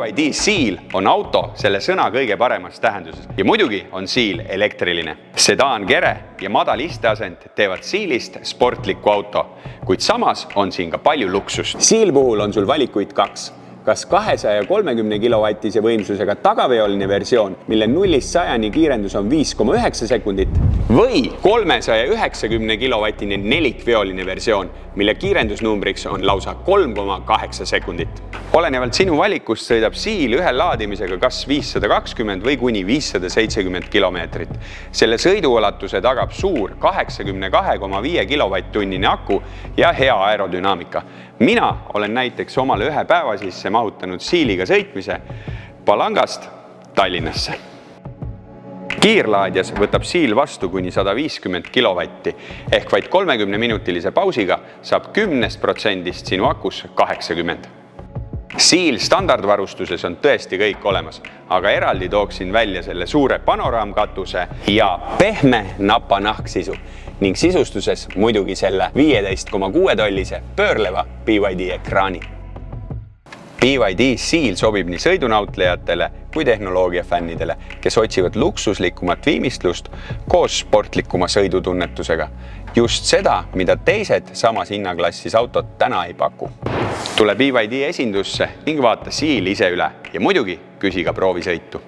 BYD Seal on auto selle sõna kõige paremas tähenduses ja muidugi on Seal elektriline. Sedaankere ja madal isteasend teevad Sealist sportliku auto, kuid samas on siin ka palju luksust. Seal puhul on sul valikuid kaks. Kas 230 kilovatise võimsusega tagaveoline versioon, mille 0-100 kiirendus on 5,9 sekundit või 390 kilovatine nelikveoline versioon, mille kiirendusnumbriks on lausa 3,8 sekundit. Olenevalt sinu valikust sõidab Seal ühe laadimisega kas 520 või kuni 570 kilomeetrit. Selle sõiduulatuse tagab suur 82,5 kilovatt-tunnine aku ja hea aerodünaamika. Mina olen näiteks omale ühe päeva sisse mahutanud Sealiga sõitmise Palangast Tallinnasse. Kiirlaadjas võtab Seal vastu kuni 150 kilovatti ehk vaid 30-minutilise pausiga saab 10% sinu akus 80. Seal standardvarustuses on tõesti kõik olemas, aga eraldi tooksin välja selle suure panoraamkatuse ja pehme napanahksisu ning sisustuses muidugi selle 15,6 tollise pöörleva BYD ekraani. BYD Seal sobib nii sõidunautlejatele kui tehnoloogiafännidele, kes otsivad luksuslikumat viimistlust koos sportlikuma sõidutunnetusega. Just seda, mida teised samas hinnaklassis autot täna ei paku. Tule BYD esindusse ning vaata Seal ise üle ja muidugi küsi ka proovisõitu.